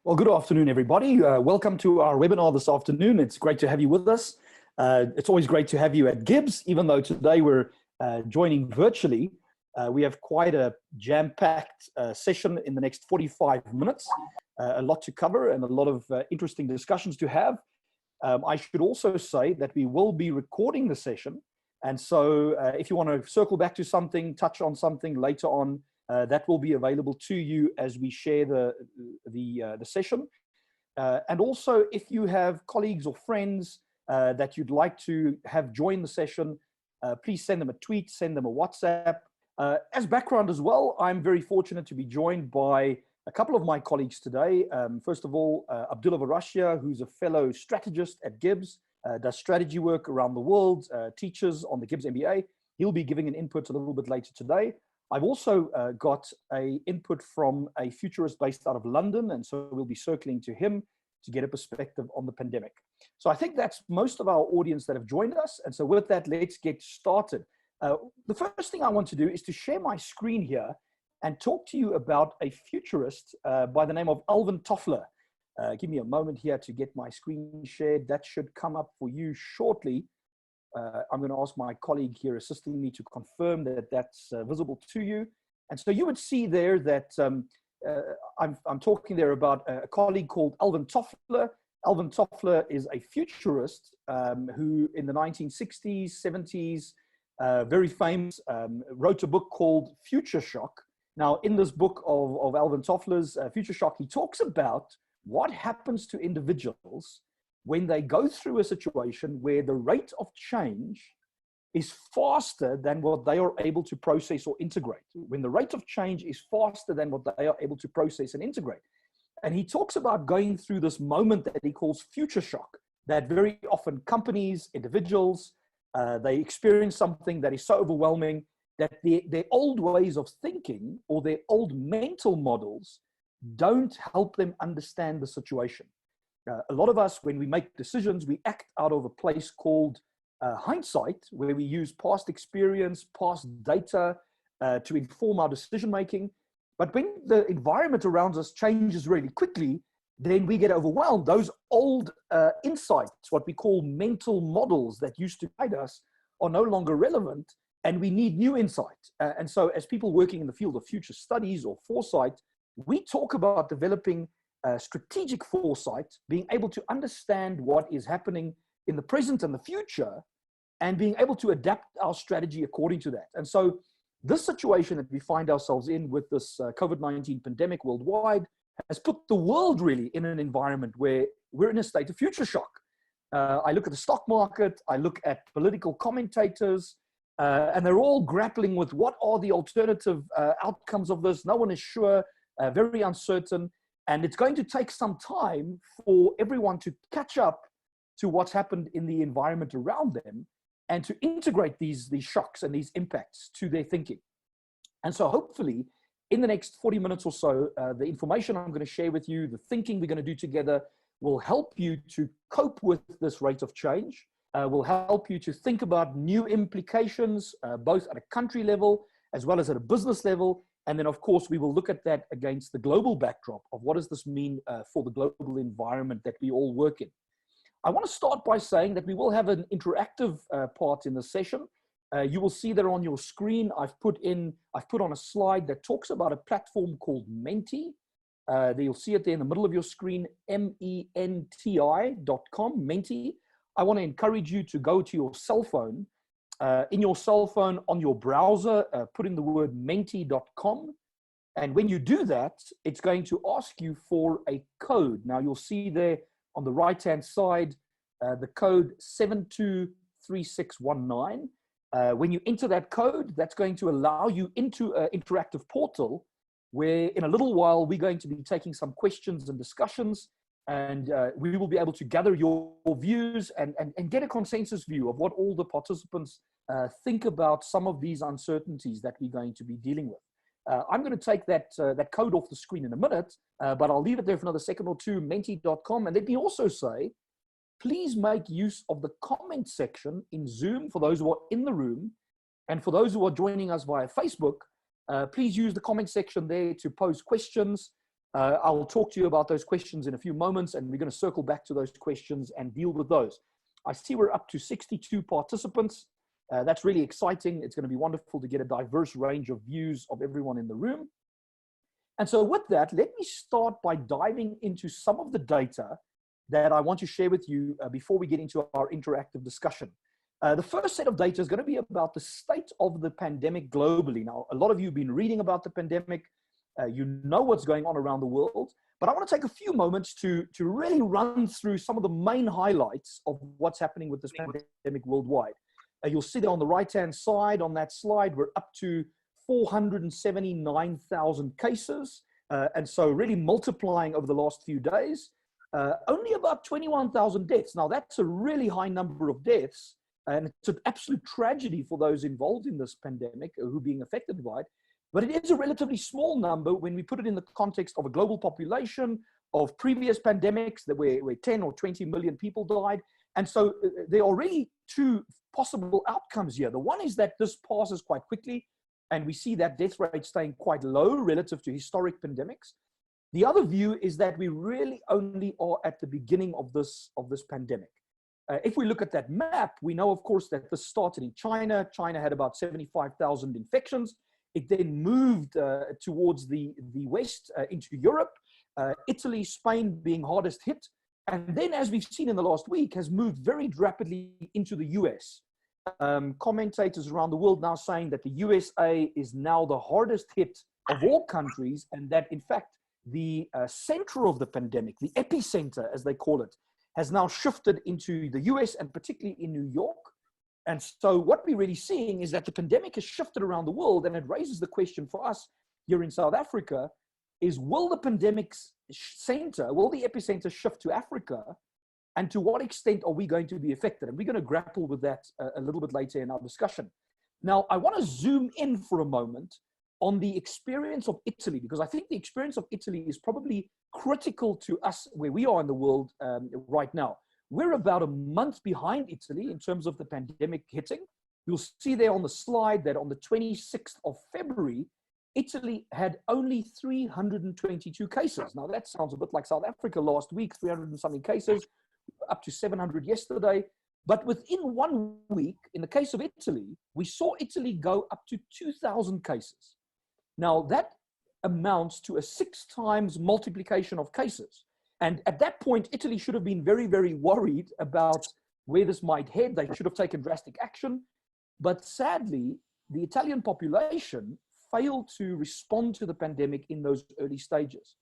Well, good afternoon, everybody. Welcome to our webinar this afternoon. It's great to have you with us. It's always great to have you at GIBS, even though today we're joining virtually. We have quite a jam-packed session in the next 45 minutes, a lot to cover and a lot of interesting discussions to have. I should also say that we will be recording the session. And so if you want to circle back to something, touch on something later on, that will be available to you as we share the session. And also, if you have colleagues or friends that you'd like to have join the session, please send them a tweet, send them a WhatsApp. As background as well, I'm very fortunate to be joined by a couple of my colleagues today. First of all, Abdullah Varashia, who's a fellow strategist at GIBS, does strategy work around the world, teaches on the GIBS MBA. He'll be giving an input a little bit later today. I've also got an input from a futurist based out of London, and so we'll be circling to him to get a perspective on the pandemic. So I think that's most of our audience that have joined us. And so with that, let's get started. The first thing I want to do is to share my screen here and talk to you about a futurist by the name of Alvin Toffler. Give me a moment here to get my screen shared. That should come up for you shortly. I'm going to ask my colleague here assisting me to confirm that that's visible to you. And so you would see there that I'm talking there about a colleague called Alvin Toffler. Alvin Toffler is a futurist who in the 1960s, 70s, very famous, wrote a book called Future Shock. Now, in this book of Alvin Toffler's Future Shock, he talks about what happens to individuals when they go through a situation where the rate of change is faster than what they are able to process or integrate. When the rate of change is faster than what they are able to process and integrate. And he talks about going through this moment that he calls future shock, that very often companies, individuals, they experience something that is so overwhelming that their old ways of thinking or their old mental models don't help them understand the situation. A lot of us, when we make decisions, we act out of a place called hindsight, where we use past experience, past data to inform our decision making. But when the environment around us changes really quickly, then we get overwhelmed. Those old insights, what we call mental models that used to guide us, are no longer relevant, and we need new insight. And so as people working in the field of future studies or foresight, we talk about developing strategic foresight, being able to understand what is happening in the present and the future, and being able to adapt our strategy according to that. And so this situation that we find ourselves in with this COVID-19 pandemic worldwide has put the world really in an environment where we're in a state of future shock. I look at the stock market, I look at political commentators, and they're all grappling with what are the alternative outcomes of this. No one is sure, very uncertain. And it's going to take some time for everyone to catch up to what's happened in the environment around them and to integrate these shocks and these impacts to their thinking. And so hopefully in the next 40 minutes or so, the information I'm going to share with you, the thinking we're going to do together will help you to cope with this rate of change, will help you to think about new implications, both at a country level as well as at a business level. And then, of course, we will look at that against the global backdrop of what does this mean for the global environment that we all work in. I want to start by saying that we will have an interactive part in the session. You will see there on your screen, I've put on a slide that talks about a platform called Menti. You'll see it there in the middle of your screen, menti.com, Menti. I want to encourage you to go to your cell phone. In your cell phone, on your browser, put in the word menti.com. And when you do that, it's going to ask you for a code. Now you'll see there on the right-hand side, the code 723619. When you enter that code, that's going to allow you into an interactive portal where in a little while, we're going to be taking some questions and discussions, and we will be able to gather your views and get a consensus view of what all the participants think about some of these uncertainties that we're going to be dealing with. I'm going to take that code off the screen in a minute, but I'll leave it there for another second or two, menti.com. And let me also say, please make use of the comment section in Zoom for those who are in the room. And for those who are joining us via Facebook, please use the comment section there to pose questions. I'll talk to you about those questions in a few moments, and we're going to circle back to those questions and deal with those. I see we're up to 62 participants. That's really exciting. It's going to be wonderful to get a diverse range of views of everyone in the room. And so with that, let me start by diving into some of the data that I want to share with you before we get into our interactive discussion. The first set of data is going to be about the state of the pandemic globally. Now, a lot of you have been reading about the pandemic. You know what's going on around the world, but I want to take a few moments to really run through some of the main highlights of what's happening with this pandemic worldwide. You'll see that on the right-hand side on that slide, we're up to 479,000 cases. And so really multiplying over the last few days, only about 21,000 deaths. Now that's a really high number of deaths, and it's an absolute tragedy for those involved in this pandemic who are being affected by it. But it is a relatively small number when we put it in the context of a global population of previous pandemics that where 10 or 20 million people died. And so there are really two possible outcomes here. The one is that this passes quite quickly, and we see that death rate staying quite low relative to historic pandemics. The other view is that we really only are at the beginning of this pandemic. If we look at that map, we know, of course, that this started in China. China had about 75,000 infections. It then moved towards the west into Europe, Italy, Spain being hardest hit. And then, as we've seen in the last week, has moved very rapidly into the US. Commentators around the world now saying that the USA is now the hardest hit of all countries, and that, in fact, the center of the pandemic, the epicenter, as they call it, has now shifted into the US and particularly in New York. And so what we're really seeing is that the pandemic has shifted around the world, and it raises the question for us here in South Africa is, will the pandemic's center, will the epicenter shift to Africa? And to what extent are we going to be affected? And we're going to grapple with that a little bit later in our discussion. Now, I want to zoom in for a moment on the experience of Italy, because I think the experience of Italy is probably critical to us where we are in the world right now. We're about a month behind Italy in terms of the pandemic hitting. You'll see there on the slide that on the 26th of February, Italy had only 322 cases. Now that sounds a bit like South Africa last week, 300 and something cases, up to 700 yesterday. But within 1 week, in the case of Italy, we saw Italy go up to 2,000 cases. Now that amounts to a 6 times multiplication of cases. And at that point, Italy should have been very, very worried about where this might head. They should have taken drastic action. But sadly, the Italian population failed to respond to the pandemic in those early stages.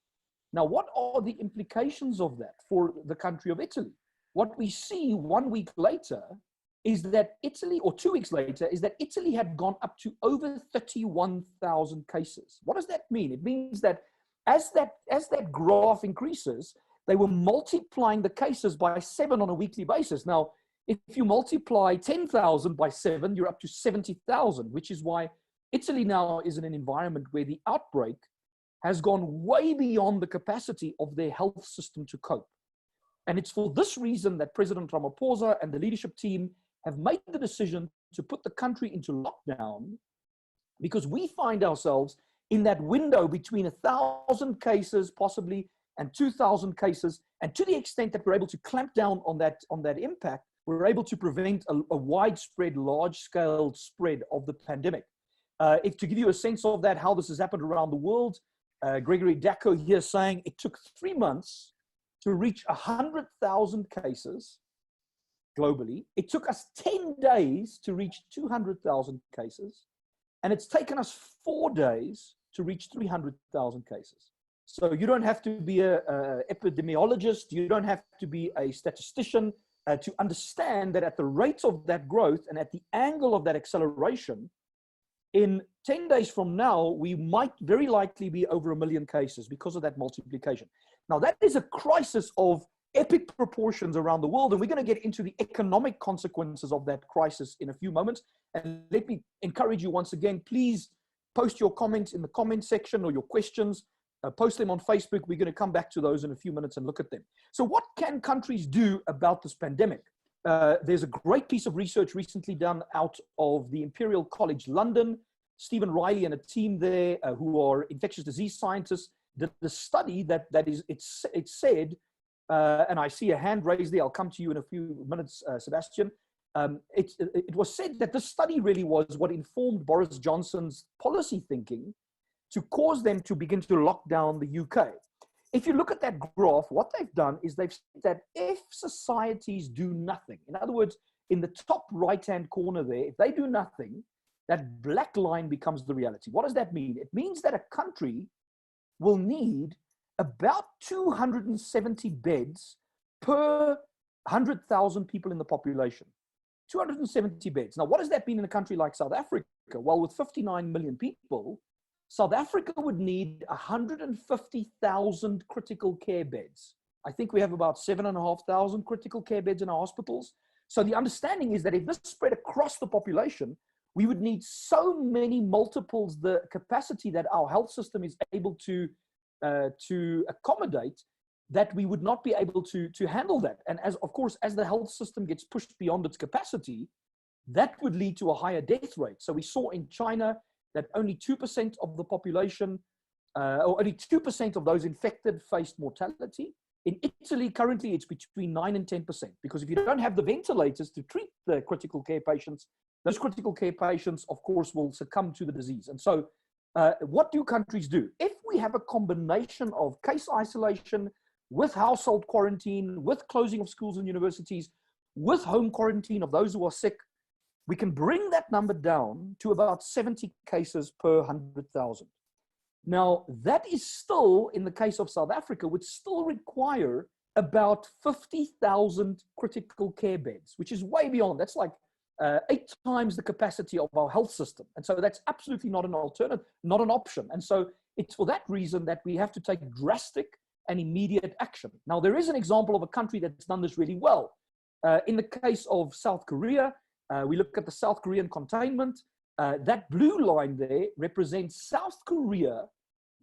Now, what are the implications of that for the country of Italy? What we see 1 week later is that Italy, or 2 weeks later, is that Italy had gone up to over 31,000 cases. What does that mean? It means that as that graph increases, they were multiplying the cases by 7 on a weekly basis. Now, if you multiply 10,000 by 7, you're up to 70,000, which is why Italy now is in an environment where the outbreak has gone way beyond the capacity of their health system to cope. And it's for this reason that President Ramaphosa and the leadership team have made the decision to put the country into lockdown, because we find ourselves in that window between 1,000 cases possibly and 2,000 cases. And to the extent that we're able to clamp down on that impact, we're able to prevent a widespread, large-scale spread of the pandemic. If to give you a sense of that, how this has happened around the world, Gregory Dacko here saying it took 3 months to reach 100,000 cases globally. It took us 10 days to reach 200,000 cases. And it's taken us 4 days to reach 300,000 cases. So you don't have to be an epidemiologist. You don't have to be a statistician to understand that at the rate of that growth and at the angle of that acceleration, in 10 days from now, we might very likely be over 1 million cases because of that multiplication. Now, that is a crisis of epic proportions around the world, and we're going to get into the economic consequences of that crisis in a few moments. And let me encourage you once again, please post your comments in the comment section or your questions. Post them on Facebook. We're going to come back to those in a few minutes and look at them. So what can countries do about this pandemic? There's a great piece of research recently done out of the Imperial College London. Stephen Riley and a team there who are infectious disease scientists did the study it said, and I see a hand raised there. I'll come to you in a few minutes, Sebastian. It was said that this study really was what informed Boris Johnson's policy thinking to cause them to begin to lock down the UK. If you look at that graph, what they've done is they've said that if societies do nothing, in other words, in the top right-hand corner there, if they do nothing, that black line becomes the reality. What does that mean? It means that a country will need about 270 beds per 100,000 people in the population. 270 beds. Now, what does that mean in a country like South Africa? Well, with 59 million people, South Africa would need 150,000 critical care beds. I think we have about 7,500 critical care beds in our hospitals. So the understanding is that if this spread across the population, we would need so many multiples the capacity that our health system is able to accommodate, that we would not be able to handle that. And of course, as the health system gets pushed beyond its capacity, that would lead to a higher death rate. So we saw in China that only 2% of the population, or only 2% of those infected faced mortality. In Italy, currently, it's between 9 and 10%, because if you don't have the ventilators to treat the critical care patients, those critical care patients, of course, will succumb to the disease. And so what do countries do? If we have a combination of case isolation, with household quarantine, with closing of schools and universities, with home quarantine of those who are sick, we can bring that number down to about 70 cases per 100,000. Now, that is still, in the case of South Africa, would still require about 50,000 critical care beds, which is way beyond. That's like 8 times the capacity of our health system. And so that's absolutely not an alternative, not an option. And so it's for that reason that we have to take drastic and immediate action. Now, there is an example of a country that's done this really well. In the case of South Korea, we look at the South Korean containment. That blue line there represents South Korea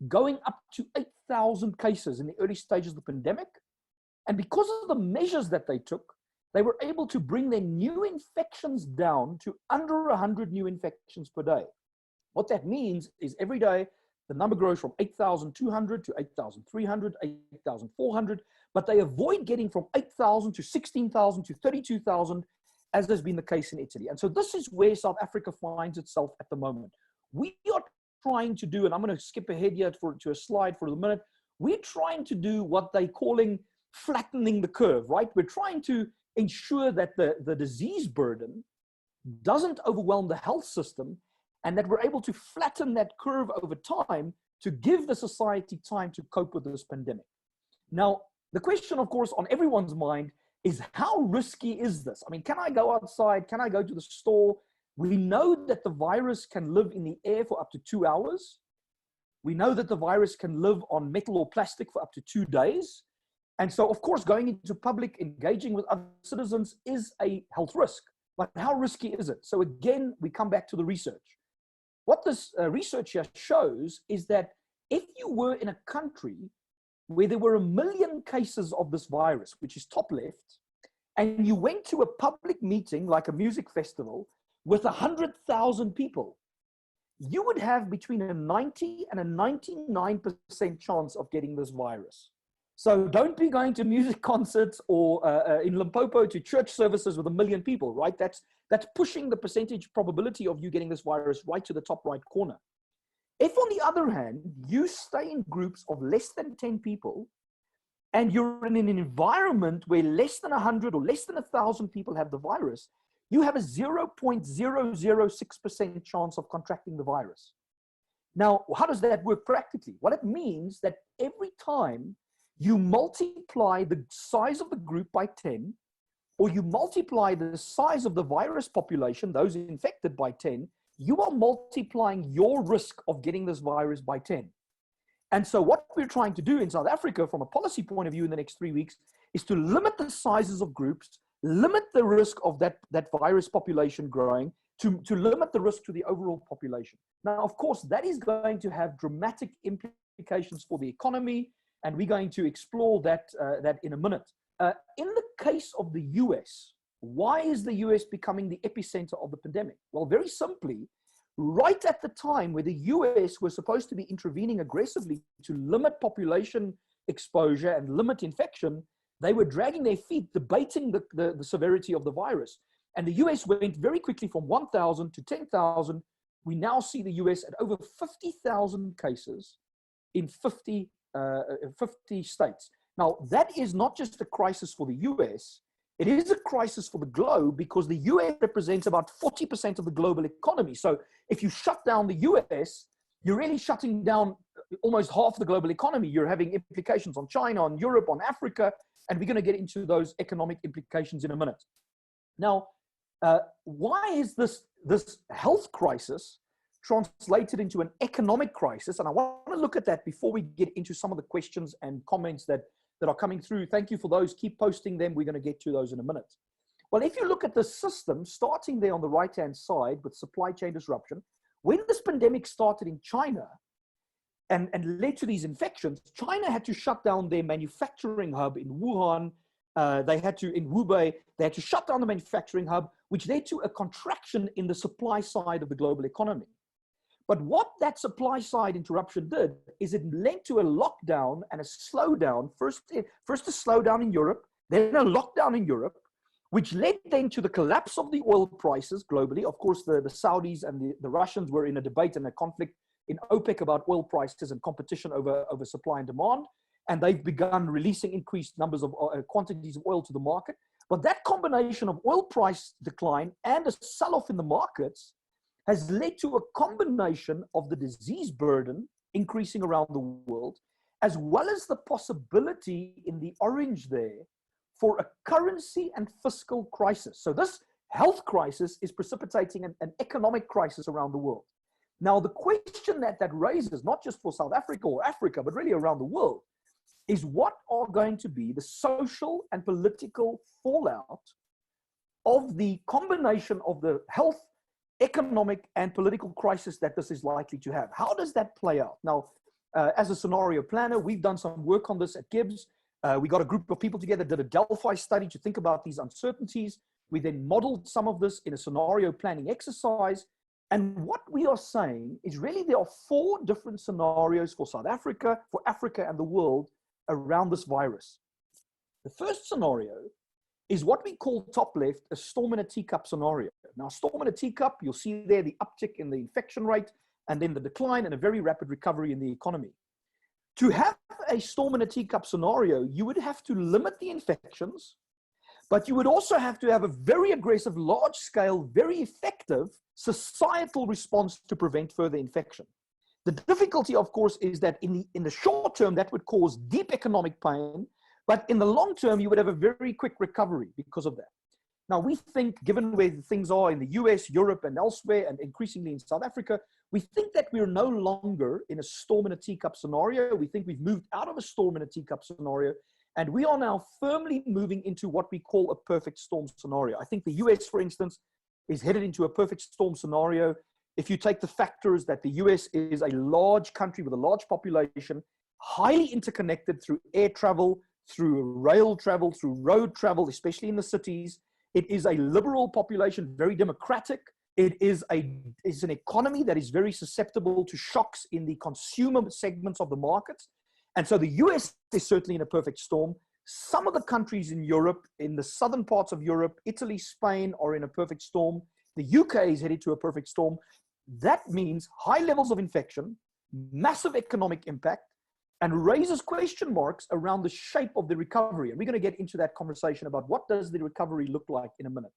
going up to 8,000 cases in the early stages of the pandemic. And because of the measures that they took, they were able to bring their new infections down to under 100 new infections per day. What that means is every day, the number grows from 8,200 to 8,300, 8,400, but they avoid getting from 8,000 to 16,000 to 32,000, as has been the case in Italy. And so this is where South Africa finds itself at the moment. We are trying to do, and I'm going to skip ahead here to a slide for the minute, we're trying to do what they're calling flattening the curve, right? We're trying to ensure that the disease burden doesn't overwhelm the health system, and that we're able to flatten that curve over time to give the society time to cope with this pandemic. Now, the question, of course, on everyone's mind is, how risky is this? I mean, can I go outside? Can I go to the store? We know that the virus can live in the air for up to 2 hours. We know that the virus can live on metal or plastic for up to 2 days. And so, of course, going into public, engaging with other citizens is a health risk. But how risky is it? So again, we come back to the research. What this research here shows is that if you were in a country where there were 1 million cases of this virus, which is top left, and you went to a public meeting like a music festival with 100,000 people, you would have between a 90 and a 99% chance of getting this virus. So don't be going to music concerts or in Limpopo to church services with 1 million people, right? That's pushing the percentage probability of you getting this virus right to the top right corner. If, on the other hand, you stay in groups of less than 10 people, and you're in an environment where less than 100 or less than 1,000 people have the virus, you have a 0.006% chance of contracting the virus. Now, how does that work practically? Well, it means that every time you multiply the size of the group by 10, or you multiply the size of the virus population, those infected, by 10, you are multiplying your risk of getting this virus by 10. And so what we're trying to do in South Africa from a policy point of view in the next 3 weeks is to limit the sizes of groups, limit the risk of that virus population growing, to limit the risk to the overall population. Now, of course, that is going to have dramatic implications for the economy, and we're going to explore that in a minute. In the case of the US, why is the US becoming the epicenter of the pandemic? Well, very simply, right at the time where the US was supposed to be intervening aggressively to limit population exposure and limit infection, they were dragging their feet, debating the severity of the virus. And the US went very quickly from 1,000 to 10,000. We now see the US at over 50,000 cases in 50 states. Now, that is not just a crisis for the US, it is a crisis for the globe, because the US represents about 40% of the global economy. So if you shut down the US, you're really shutting down almost half the global economy. You're having implications on China, on Europe, on Africa, and we're going to get into those economic implications in a minute. Now, why is this health crisis translated into an economic crisis? And I want to look at that before we get into some of the questions and comments that are coming through. Thank you for those. Keep posting them. We're going to get to those in a minute. Well, if you look at the system, starting there on the right-hand side with supply chain disruption, when this pandemic started in China and led to these infections, China had to shut down their manufacturing hub in Wuhan. In Hubei, they had to shut down the manufacturing hub, which led to a contraction in the supply side of the global economy. But what that supply side interruption did is it led to a lockdown and a slowdown, first a slowdown in Europe, then a lockdown in Europe, which led then to the collapse of the oil prices globally. Of course, the Saudis and the Russians were in a debate and a conflict in OPEC about oil prices and competition over supply and demand. And they've begun releasing increased numbers of quantities of oil to the market. But that combination of oil price decline and a sell-off in the markets has led to a combination of the disease burden increasing around the world, as well as the possibility in the orange there for a currency and fiscal crisis. So this health crisis is precipitating an economic crisis around the world. Now, the question that raises, not just for South Africa or Africa, but really around the world, is what are going to be the social and political fallout of the combination of the health, economic, and political crisis that this is likely to have? How does that play out? Now, as a scenario planner, we've done some work on this at Gibbs. We got a group of people together, did a Delphi study to think about these uncertainties. We then modeled some of this in a scenario planning exercise. And what we are saying is really there are 4 different scenarios for South Africa, for Africa and the world around this virus. The first scenario is what we call top left, a storm in a teacup scenario. Now, storm in a teacup, you'll see there the uptick in the infection rate and then the decline and a very rapid recovery in the economy. To have a storm in a teacup scenario, you would have to limit the infections, but you would also have to have a very aggressive, large-scale, very effective societal response to prevent further infection. The difficulty, of course, is that in the short term, that would cause deep economic pain, but in the long term, you would have a very quick recovery because of that. Now, we think, given where things are in the US, Europe, and elsewhere, and increasingly in South Africa, we think that we're no longer in a storm in a teacup scenario. We think we've moved out of a storm in a teacup scenario, and we are now firmly moving into what we call a perfect storm scenario. I think the US, for instance, is headed into a perfect storm scenario. If you take the factors that the US is a large country with a large population, highly interconnected through air travel, through rail travel, through road travel, especially in the cities. It is a liberal population, very democratic. It is an economy that is very susceptible to shocks in the consumer segments of the markets. And so the US is certainly in a perfect storm. Some of the countries in Europe, in the southern parts of Europe, Italy, Spain, are in a perfect storm. The UK is headed to a perfect storm. That means high levels of infection, massive economic impact, and raises question marks around the shape of the recovery. And we're going to get into that conversation about what does the recovery look like in a minute.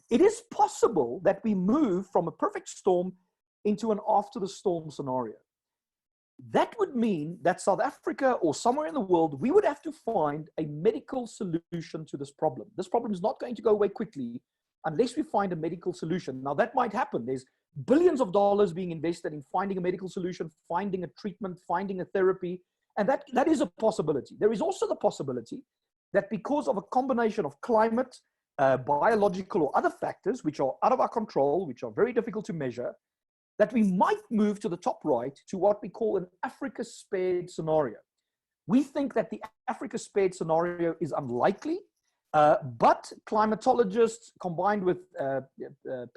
It is possible that we move from a perfect storm into an after the storm scenario. That would mean that South Africa or somewhere in the world, we would have to find a medical solution to this problem. This problem is not going to go away quickly unless we find a medical solution. Now, that might happen. There's billions of dollars being invested in finding a medical solution, finding a treatment, finding a therapy, and that is a possibility. There is also the possibility that because of a combination of climate, biological or other factors, which are out of our control, which are very difficult to measure, that we might move to the top right to what we call an Africa spared scenario. We think that the Africa spared scenario is unlikely, But climatologists combined with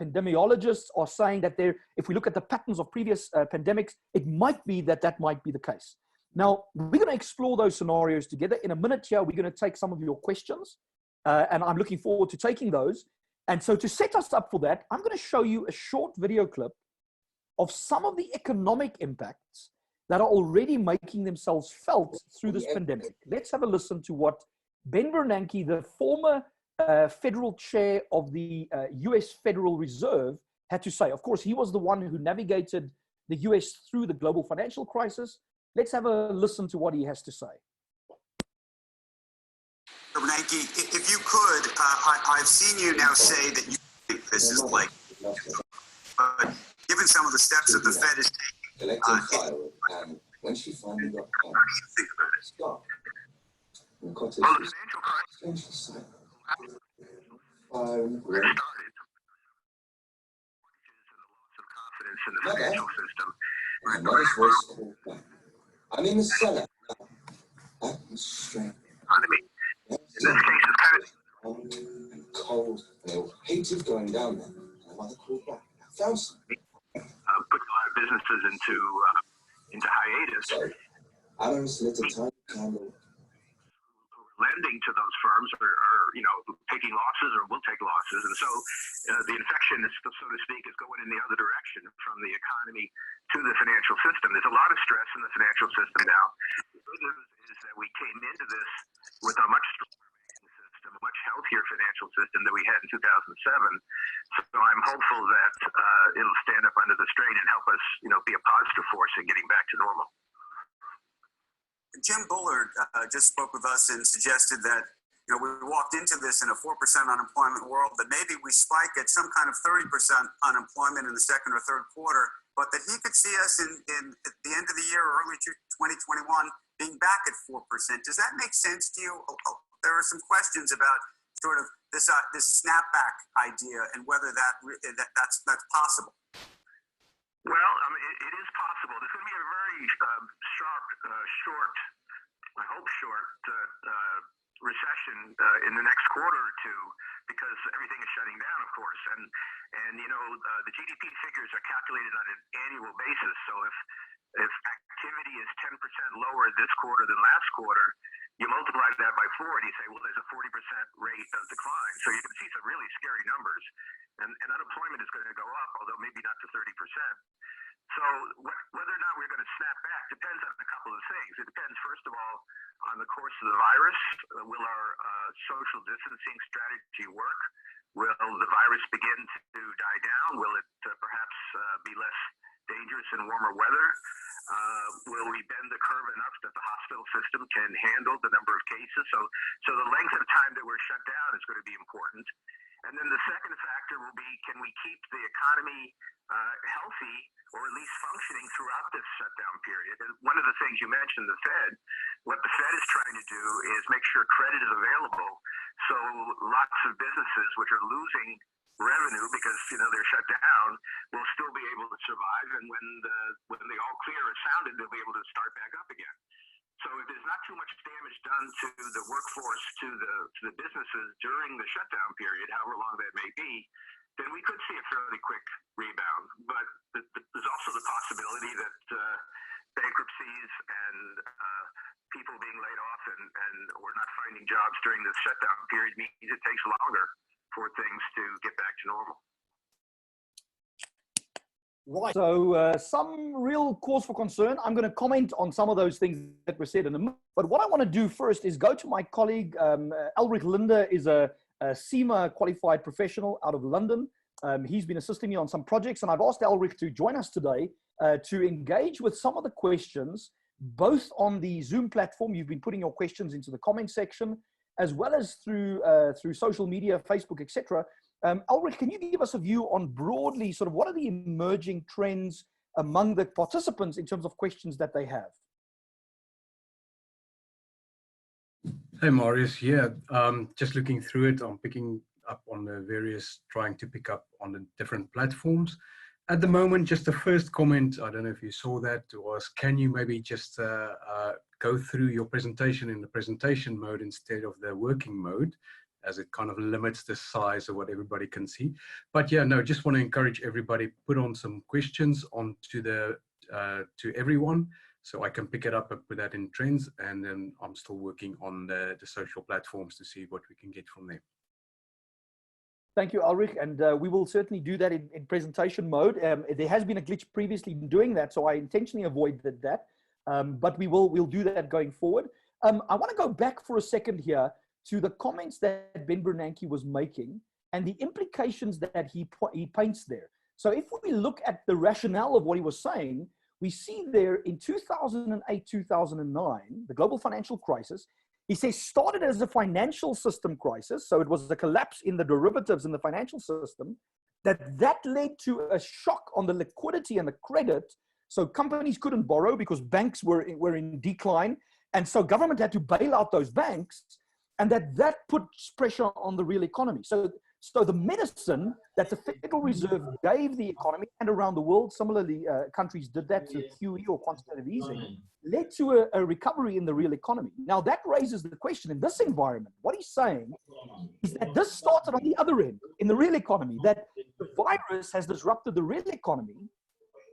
pandemiologists are saying that if we look at the patterns of previous pandemics, it might be that might be the case. Now, we're going to explore those scenarios together. In a minute here, we're going to take some of your questions, and I'm looking forward to taking those. And so to set us up for that, I'm going to show you a short video clip of some of the economic impacts that are already making themselves felt through this pandemic. Let's have a listen to what Ben Bernanke, the former federal chair of the US Federal Reserve, had to say. Of course, he was the one who navigated the US through the global financial crisis. Let's have a listen to what he has to say. Bernanke, if you could, I've seen you now say that you think this is like, but given some of the steps that the Fed is taking, and when she finally got how do you think about it? stop. Well, the financial crisis Phone, started. Of confidence in the financial system. and mother's voice called back. I'm in the cellar. That was strange. Economy. In this case, it's kind of Cold and cold, and they all hated going down there. And my mother called back. I found something. putting a lot of businesses into hiatus. So Adams lit a tiny candle. Lending to those firms are taking losses or will take losses, and so the infection, so to speak, is going in the other direction from the economy to the financial system. There's a lot of stress in the financial system now. The good news is that we came into this with a much stronger banking system, a much healthier financial system than we had in 2007. So I'm hopeful that it'll stand up under the strain and help us, be a positive force in getting back to normal. Jim Bullard just spoke with us and suggested that we walked into this in a 4% unemployment world, that maybe we spike at some kind of 30% unemployment in the second or third quarter, but that he could see us in at the end of the year or early 2021 being back at 4%. Does that make sense to you? There are some questions about sort of this snapback idea and whether that's possible. Well, it is possible. There's going to be a very sharp, short, I hope short, recession in the next quarter or two, because everything is shutting down, of course. And the GDP figures are calculated on an annual basis. So if activity is 10% lower this quarter than last quarter, you multiply that by 4 and you say, well, there's a 40% rate of decline. So you can see some really scary numbers. And unemployment is going to go up, although maybe not to 30%. So whether or not we're going to snap back depends on a couple of things. It depends, first of all, on the course of the virus. Will our social distancing strategy work? Will the virus begin to die down? Will it perhaps be less dangerous in warmer weather? Will we bend the curve enough that the hospital system can handle the number of cases? So the length of time that we're shut down is going to be important. And then the second factor will be, can we keep the economy healthy or at least functioning throughout this shutdown period? And one of the things you mentioned, the Fed, what the Fed is trying to do is make sure credit is available. So lots of businesses which are losing revenue because they're shut down will still be able to survive, and when the all clear is sounded, they'll be able to start back up again. So if there's not too much damage done to the workforce, to the businesses during the shutdown period, however long that may be, then we could see a fairly quick rebound. But there's also the possibility that bankruptcies and people being laid off and or not finding jobs during the shutdown period means it takes longer for things to get back to normal. Right. So some real cause for concern. I'm going to comment on some of those things that were said in a minute. But what I want to do first is go to my colleague. Elrich Linde is a CIMA qualified professional out of London. He's been assisting me on some projects, and I've asked Elrich to join us today to engage with some of the questions, both on the Zoom platform. You've been putting your questions into the comment section, as well as through social media, Facebook, etc. Elrich, can you give us a view on broadly sort of what are the emerging trends among the participants in terms of questions that they have? Hey, Marius. Yeah, just looking through it, I'm picking up on the various, trying to pick up on the different platforms. At the moment, just the first comment, I don't know if you saw that, was can you maybe just go through your presentation in the presentation mode instead of the working mode? as it kind of limits the size of what everybody can see. But yeah, no, just want to encourage everybody, put on some questions onto the to everyone, so I can pick it up and put that in trends, and then I'm still working on the social platforms to see what we can get from there. Thank you, Ulrich, and we will certainly do that in presentation mode. There has been a glitch previously in doing that, so I intentionally avoided that, but we'll do that going forward. I want to go back for a second here to the comments that Ben Bernanke was making and the implications that he paints there. So if we look at the rationale of what he was saying, we see there in 2008, 2009, the global financial crisis, he says started as a financial system crisis. So it was the collapse in the derivatives in the financial system that led to a shock on the liquidity and the credit. So companies couldn't borrow because banks were in decline. And so government had to bail out those banks, and that puts pressure on the real economy. So the medicine that the Federal Reserve gave the economy, and around the world, similarly, countries did that through QE or quantitative easing, led to a recovery in the real economy. Now that raises the question in this environment, what he's saying is that this started on the other end, in the real economy, that the virus has disrupted the real economy.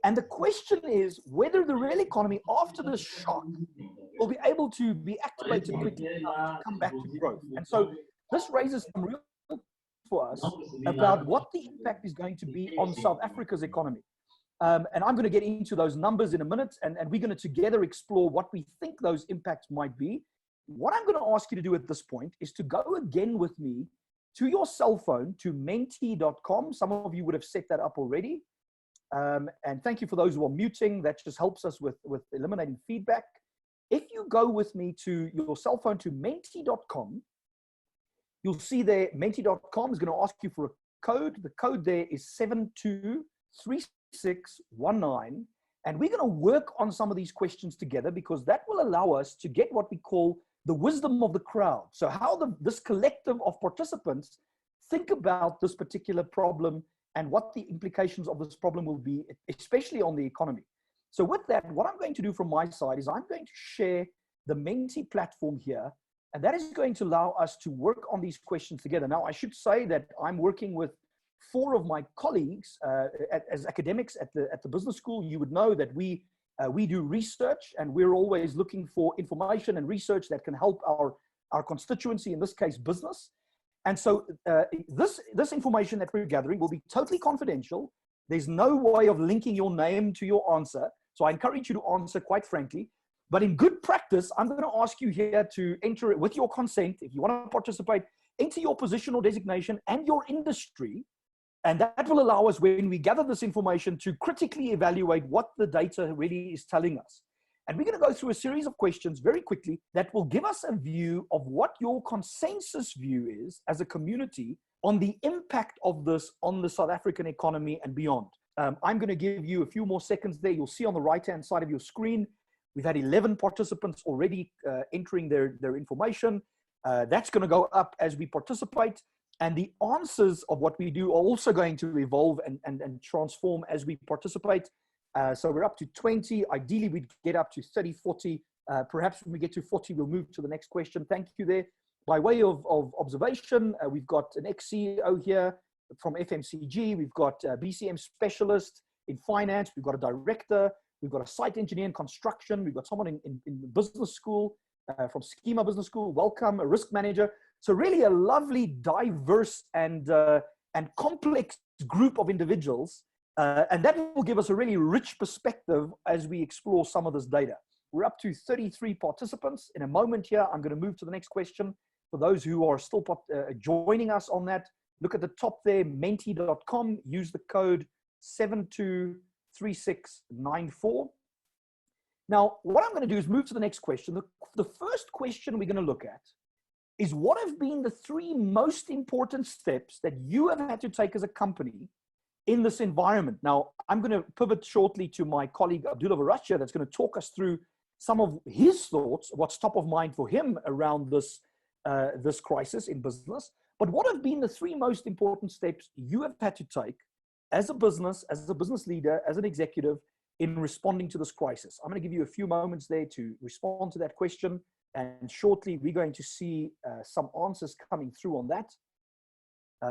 And the question is whether the real economy, after this shock, will be able to be activated quickly enough to come back to growth. And so this raises some real for us about what the impact is going to be on South Africa's economy. And I'm going to get into those numbers in a minute, and we're going to together explore what we think those impacts might be. What I'm going to ask you to do at this point is to go again with me to your cell phone, to menti.com. Some of you would have set that up already. And thank you for those who are muting. That just helps us with eliminating feedback. If you go with me to your cell phone to menti.com, you'll see there, menti.com is going to ask you for a code. The code there is 723619. And we're going to work on some of these questions together, because that will allow us to get what we call the wisdom of the crowd. So how this collective of participants think about this particular problem and what the implications of this problem will be, especially on the economy. So with that, what I'm going to do from my side is I'm going to share the Menti platform here, and that is going to allow us to work on these questions together. Now, I should say that I'm working with 4 of my colleagues as academics at the business school. You would know that we do research, and we're always looking for information and research that can help our constituency, in this case, business. And so this information that we're gathering will be totally confidential. There's no way of linking your name to your answer. So I encourage you to answer quite frankly. But in good practice, I'm going to ask you here to enter, with your consent, if you want to participate, enter your position or designation and your industry. And that will allow us, when we gather this information, to critically evaluate what the data really is telling us. And we're going to go through a series of questions very quickly that will give us a view of what your consensus view is as a community on the impact of this on the South African economy and beyond. I'm going to give you a few more seconds there. You'll see on the right-hand side of your screen, we've had 11 participants already entering their information. That's going to go up as we participate. And the answers of what we do are also going to evolve and transform as we participate. So we're up to 20. Ideally, we'd get up to 30, 40. Perhaps when we get to 40, we'll move to the next question. Thank you there. By way of observation, we've got an ex-CEO here from FMCG. We've got a BCM specialist in finance. We've got a director. We've got a site engineer in construction. We've got someone in business school from Schema Business School. Welcome, a risk manager. So really a lovely, diverse, and complex group of individuals. And that will give us a really rich perspective as we explore some of this data. We're up to 33 participants. In a moment here, I'm going to move to the next question. For those who are still joining us on that, look at the top there, menti.com, use the code 723694. Now, what I'm going to do is move to the next question. The first question we're going to look at is, what have been the 3 most important steps that you have had to take as a company in this environment? Now, I'm going to pivot shortly to my colleague Abdullah Varachia, that's going to talk us through some of his thoughts, what's top of mind for him around this crisis in business. But what have been the 3 most important steps you have had to take as a business leader, as an executive, in responding to this crisis? I'm going to give you a few moments there to respond to that question. And shortly, we're going to see some answers coming through on that.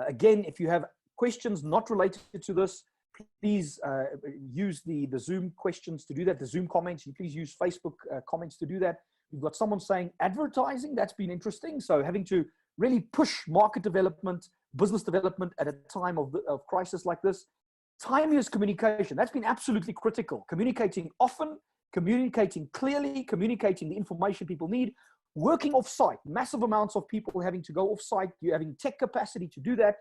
Again, if you have questions not related to this, please use the Zoom questions to do that, the Zoom comments. You please use Facebook comments to do that. We've got someone saying advertising. That's been interesting. So having to really push market development, business development at a time of crisis like this. Time is communication. That's been absolutely critical. Communicating often, communicating clearly, communicating the information people need, working off-site, massive amounts of people having to go off-site, you having tech capacity to do that,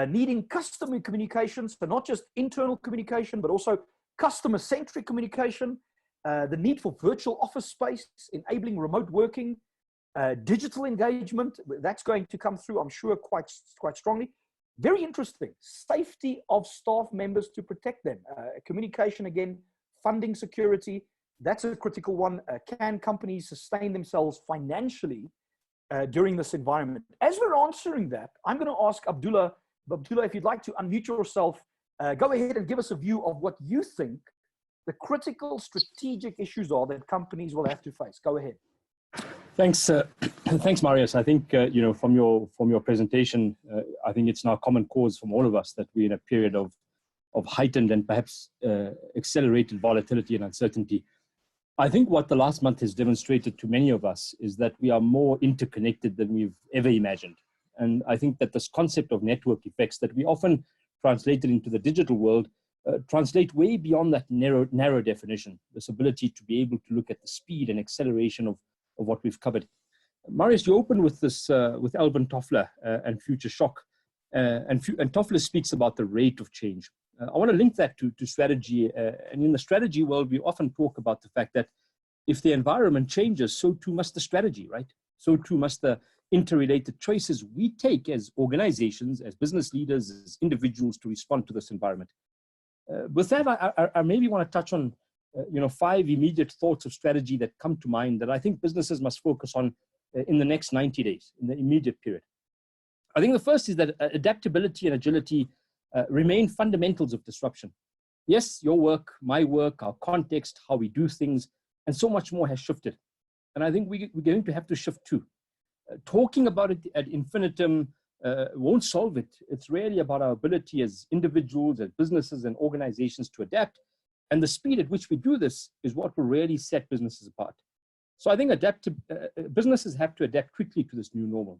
needing customer communication, so not just internal communication, but also customer-centric communication, the need for virtual office space, enabling remote working, digital engagement, that's going to come through, I'm sure, quite strongly. Very interesting. Safety of staff members to protect them. Communication again, funding security, that's a critical one. Can companies sustain themselves financially during this environment? As we're answering that, I'm going to ask Abdullah. Abdullah, if you'd like to unmute yourself, go ahead and give us a view of what you think the critical strategic issues are that companies will have to face. Go ahead. Thanks, thanks, Marius. I think you know, from your presentation, I think it's now common cause from all of us that we're in a period of heightened and perhaps accelerated volatility and uncertainty. I think what the last month has demonstrated to many of us is that we are more interconnected than we've ever imagined. And I think that this concept of network effects that we often translated into the digital world translate way beyond that narrow definition, this ability to be able to look at the speed and acceleration of what we've covered. Marius, you opened with this, with Alvin Toffler and Future Shock. And Toffler speaks about the rate of change. I want to link that to strategy. And in the strategy world, we often talk about the fact that if the environment changes, so too must the strategy, right? So too must the interrelated choices we take as organizations, as business leaders, as individuals to respond to this environment. With that, I maybe want to touch on 5 immediate thoughts of strategy that come to mind that I think businesses must focus on in the next 90 days, in the immediate period. I think the first is that adaptability and agility remain fundamentals of disruption. Yes, your work, my work, our context, how we do things, and so much more has shifted. And I think we're going to have to shift too. Talking about it ad infinitum won't solve it. It's really about our ability as individuals, as businesses and organizations to adapt. And the speed at which we do this is what will really set businesses apart. So I think businesses have to adapt quickly to this new normal.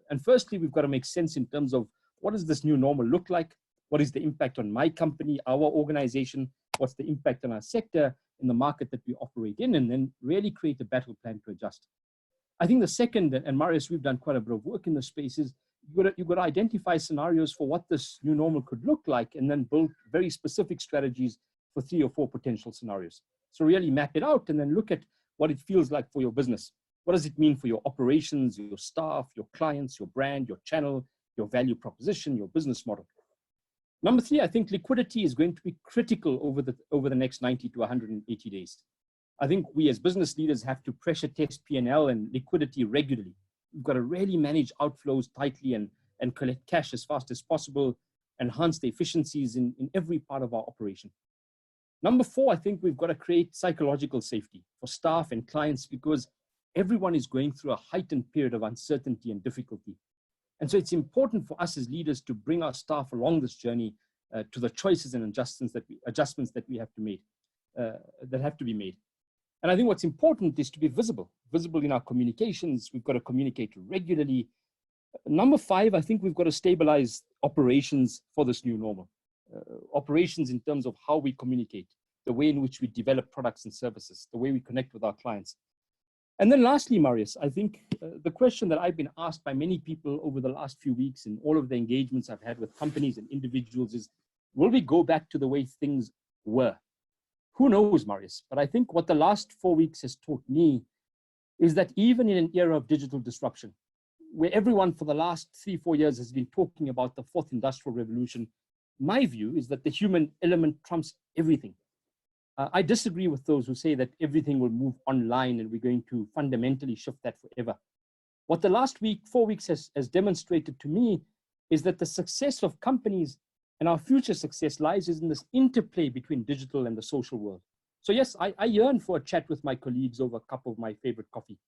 And firstly, we've got to make sense in terms of what does this new normal look like? What is the impact on my company, our organization? What's the impact on our sector in the market that we operate in? And then really create a battle plan to adjust. I think the second, and Marius, we've done quite a bit of work in this space, is you've got to identify scenarios for what this new normal could look like and then build very specific strategies for 3 or 4 potential scenarios. So really map it out and then look at what it feels like for your business. What does it mean for your operations, your staff, your clients, your brand, your channel, your value proposition, your business model? Number 3, I think liquidity is going to be critical over the next 90 to 180 days. I think we as business leaders have to pressure test P&L and liquidity regularly. We've got to really manage outflows tightly and collect cash as fast as possible, enhance the efficiencies in every part of our operation. Number 4, I think we've got to create psychological safety for staff and clients because everyone is going through a heightened period of uncertainty and difficulty. And so it's important for us as leaders to bring our staff along this journey to the choices and adjustments that we have to make, that have to be made. And I think what's important is to be visible in our communications. We've got to communicate regularly. Number 5, I think we've got to stabilize operations for this new normal. Operations in terms of how we communicate, the way in which we develop products and services, the way we connect with our clients. And then lastly, Marius, I think the question that I've been asked by many people over the last few weeks in all of the engagements I've had with companies and individuals is, will we go back to the way things were? Who knows, Marius? But I think what the last 4 weeks has taught me is that even in an era of digital disruption, where everyone for the last 3-4 years has been talking about the 4th industrial revolution, my view is that the human element trumps everything. I disagree with those who say that everything will move online and we're going to fundamentally shift that forever. What the last 4 weeks has demonstrated to me is that the success of companies and our future success lies in this interplay between digital and the social world. So yes, I yearn for a chat with my colleagues over a cup of my favorite coffee.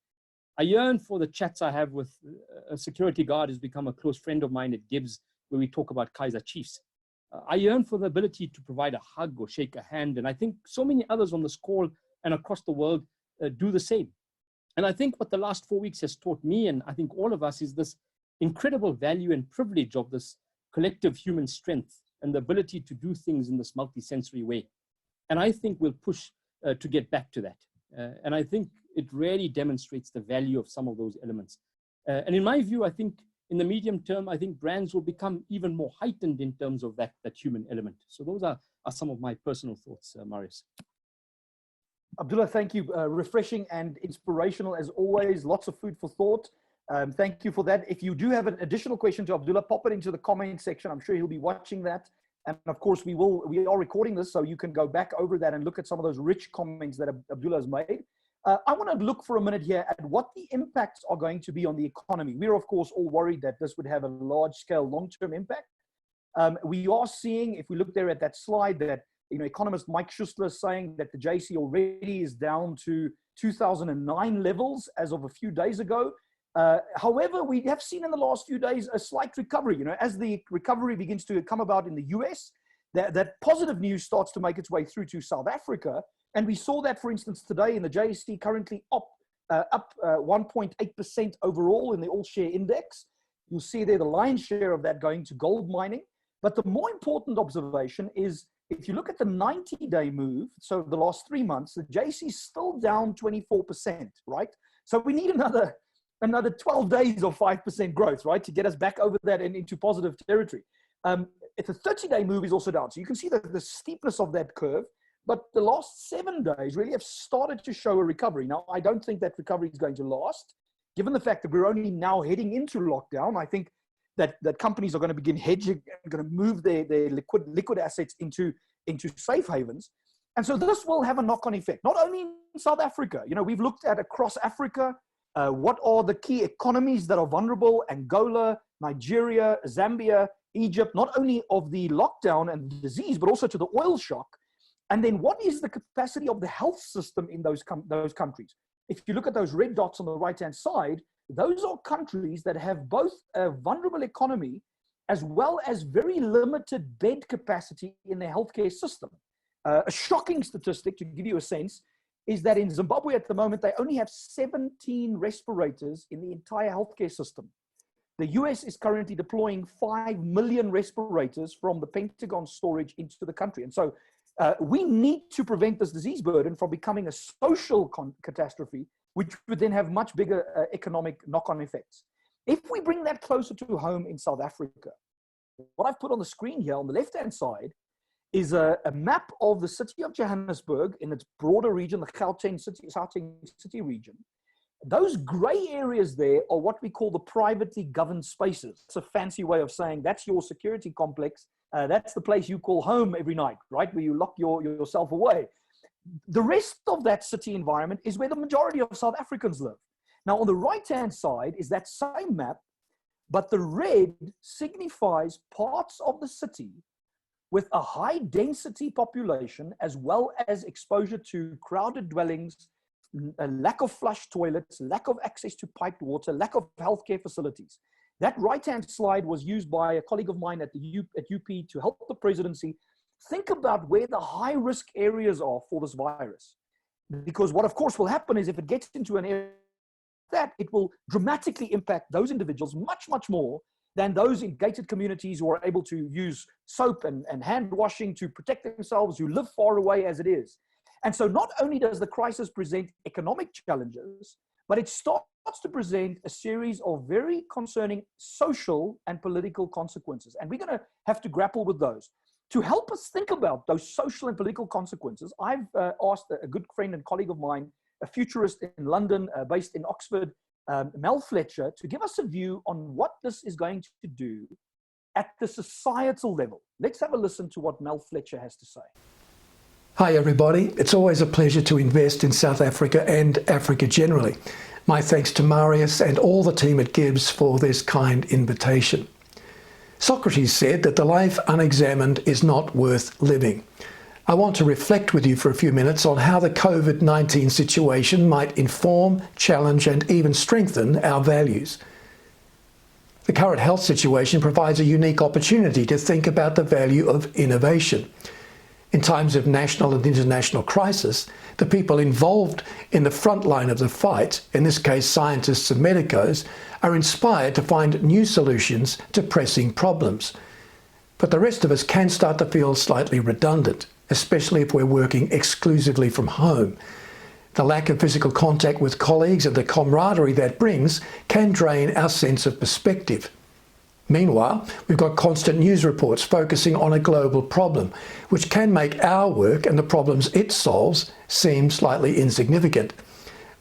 I yearn for the chats I have with a security guard who's become a close friend of mine at Gibbs, where we talk about Kaiser Chiefs. I yearn for the ability to provide a hug or shake a hand. And I think so many others on this call and across the world do the same. And I think what the last 4 weeks has taught me, and I think all of us, is this incredible value and privilege of this collective human strength and the ability to do things in this multisensory way. And I think we'll push to get back to that. And I think it really demonstrates the value of some of those elements. And in my view, I think in the medium term, I think brands will become even more heightened in terms of that human element. So those are some of my personal thoughts, Marius. Abdullah, thank you. Refreshing and inspirational as always. Lots of food for thought. Thank you for that. If you do have an additional question to Abdullah, pop it into the comment section. I'm sure he'll be watching that. And of course, we are recording this, so you can go back over that and look at some of those rich comments that Abdullah has made. I want to look for a minute here at what the impacts are going to be on the economy. We're, of course, all worried that this would have a large-scale long-term impact. We are seeing, if we look there at that slide, that economist Mike Schuster is saying that the JSE already is down to 2009 levels as of a few days ago. However, we have seen in the last few days a slight recovery. As the recovery begins to come about in the US, that positive news starts to make its way through to South Africa. And we saw that, for instance, today in the JSE, currently up 1.8% overall in the all-share index. You'll see there the lion's share of that going to gold mining. But the more important observation is, if you look at the 90-day move, so the last 3 months, the JSE is still down 24%, right? So we need another 12 days of 5% growth, right, to get us back over that and into positive territory. If the 30-day move is also down, so you can see the steepness of that curve, but the last 7 days really have started to show a recovery. Now, I don't think that recovery is going to last. Given the fact that we're only now heading into lockdown, I think that companies are going to begin hedging, going to move their liquid assets into safe havens. And so this will have a knock-on effect, not only in South Africa. We've looked at across Africa, what are the key economies that are vulnerable: Angola, Nigeria, Zambia, Egypt, not only of the lockdown and disease, but also to the oil shock. And then what is the capacity of the health system in those countries? If you look at those red dots on the right-hand side, those are countries that have both a vulnerable economy as well as very limited bed capacity in their healthcare system. A shocking statistic, to give you a sense, is that in Zimbabwe at the moment, they only have 17 respirators in the entire healthcare system. The US is currently deploying 5 million respirators from the Pentagon storage into the country. And so we need to prevent this disease burden from becoming a social catastrophe, which would then have much bigger economic knock-on effects. If we bring that closer to home in South Africa, what I've put on the screen here on the left-hand side is a map of the city of Johannesburg in its broader region, the Gauteng city region. Those gray areas there are what we call the privately governed spaces. It's a fancy way of saying that's your security complex. That's the place you call home every night, right? Where you lock yourself away. The rest of that city environment is where the majority of South Africans live. Now, on the right-hand side is that same map, but the red signifies parts of the city with a high density population, as well as exposure to crowded dwellings, a lack of flush toilets, lack of access to piped water, lack of healthcare facilities. That right-hand slide was used by a colleague of mine at UP to help the presidency think about where the high-risk areas are for this virus. Because what, of course, will happen is if it gets into an area that, it will dramatically impact those individuals much, much more than those in gated communities who are able to use soap and hand washing to protect themselves, who live far away as it is. And so not only does the crisis present economic challenges, but it starts to present a series of very concerning social and political consequences. And we're going to have to grapple with those. To help us think about those social and political consequences, I've asked a good friend and colleague of mine, a futurist in London, based in Oxford, Mel Fletcher, to give us a view on what this is going to do at the societal level. Let's have a listen to what Mel Fletcher has to say. Hi everybody, it's always a pleasure to invest in South Africa and Africa generally. My thanks to Marius and all the team at Gibbs for this kind invitation. Socrates said that the life unexamined is not worth living. I want to reflect with you for a few minutes on how the COVID-19 situation might inform, challenge, and even strengthen our values. The current health situation provides a unique opportunity to think about the value of innovation. In times of national and international crisis, the people involved in the front line of the fight, in this case scientists and medicos, are inspired to find new solutions to pressing problems. But the rest of us can start to feel slightly redundant, especially if we're working exclusively from home. The lack of physical contact with colleagues and the camaraderie that brings can drain our sense of perspective. Meanwhile, we've got constant news reports focusing on a global problem, which can make our work and the problems it solves seem slightly insignificant.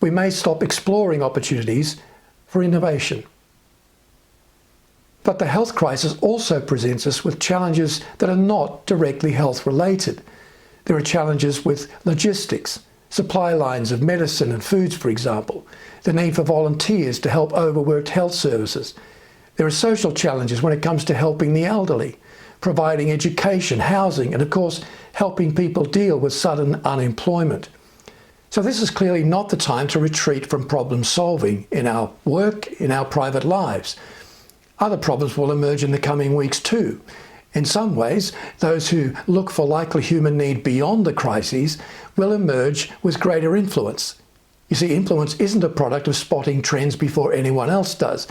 We may stop exploring opportunities for innovation. But the health crisis also presents us with challenges that are not directly health related. There are challenges with logistics, supply lines of medicine and foods, for example, the need for volunteers to help overworked health services. There are social challenges when it comes to helping the elderly, providing education, housing, and of course, helping people deal with sudden unemployment. So this is clearly not the time to retreat from problem solving in our work, in our private lives. Other problems will emerge in the coming weeks too. In some ways, those who look for likely human need beyond the crises will emerge with greater influence. You see, influence isn't a product of spotting trends before anyone else does.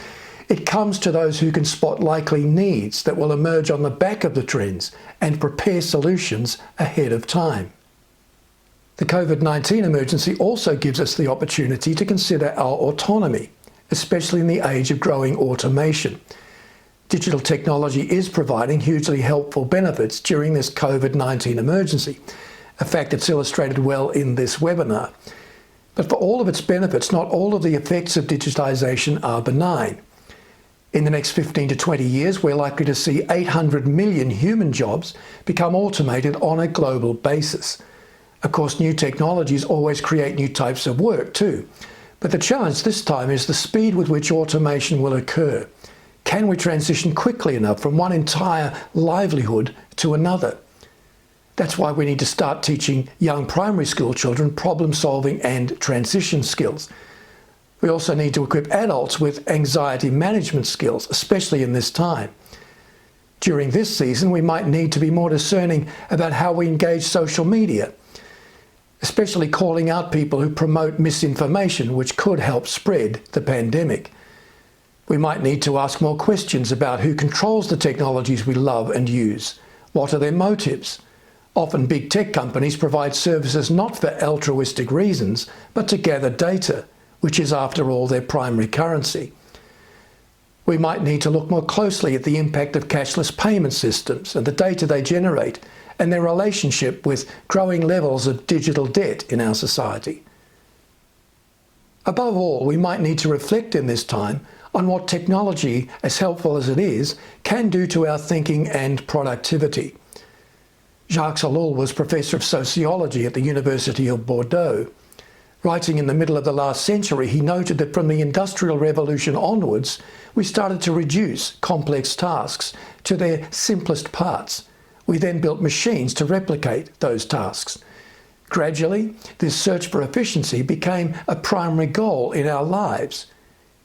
It comes to those who can spot likely needs that will emerge on the back of the trends and prepare solutions ahead of time. The COVID-19 emergency also gives us the opportunity to consider our autonomy, especially in the age of growing automation. Digital technology is providing hugely helpful benefits during this COVID-19 emergency, a fact that's illustrated well in this webinar. But for all of its benefits, not all of the effects of digitization are benign. In the next 15 to 20 years, we're likely to see 800 million human jobs become automated on a global basis. Of course, new technologies always create new types of work too. But the challenge this time is the speed with which automation will occur. Can we transition quickly enough from one entire livelihood to another? That's why we need to start teaching young primary school children problem solving and transition skills. We also need to equip adults with anxiety management skills, especially in this time. During this season, we might need to be more discerning about how we engage social media, especially calling out people who promote misinformation, which could help spread the pandemic. We might need to ask more questions about who controls the technologies we love and use. What are their motives? Often big tech companies provide services not for altruistic reasons, but to gather data, which is after all their primary currency. We might need to look more closely at the impact of cashless payment systems and the data they generate and their relationship with growing levels of digital debt in our society. Above all, we might need to reflect in this time on what technology, as helpful as it is, can do to our thinking and productivity. Jacques Ellul was Professor of Sociology at the University of Bordeaux. Writing in the middle of the last century, he noted that from the Industrial Revolution onwards, we started to reduce complex tasks to their simplest parts. We then built machines to replicate those tasks. Gradually, this search for efficiency became a primary goal in our lives.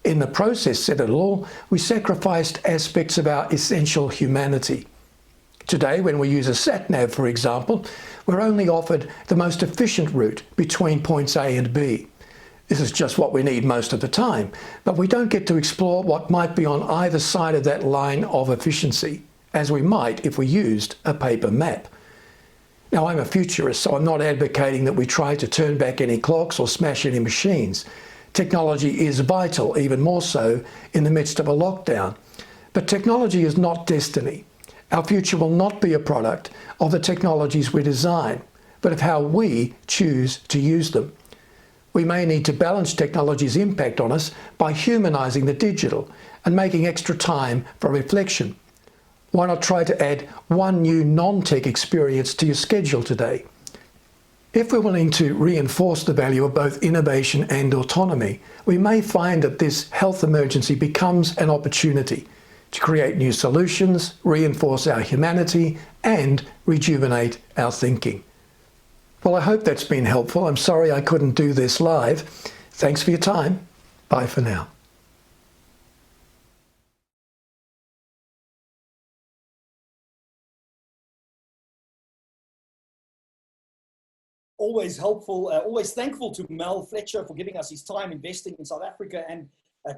In the process, said Ellul, we sacrificed aspects of our essential humanity. Today, when we use a sat-nav, for example, we're only offered the most efficient route between points A and B. This is just what we need most of the time, but we don't get to explore what might be on either side of that line of efficiency, as we might if we used a paper map. Now, I'm a futurist, so I'm not advocating that we try to turn back any clocks or smash any machines. Technology is vital, even more so in the midst of a lockdown. But technology is not destiny. Our future will not be a product of the technologies we design, but of how we choose to use them. We may need to balance technology's impact on us by humanizing the digital and making extra time for reflection. Why not try to add one new non-tech experience to your schedule today? If we're willing to reinforce the value of both innovation and autonomy, we may find that this health emergency becomes an opportunity to create new solutions, reinforce our humanity, and rejuvenate our thinking. Well, I hope that's been helpful. I'm sorry I couldn't do this live. Thanks for your time. Bye for now. Always helpful, always thankful to Mel Fletcher for giving us his time investing in South Africa and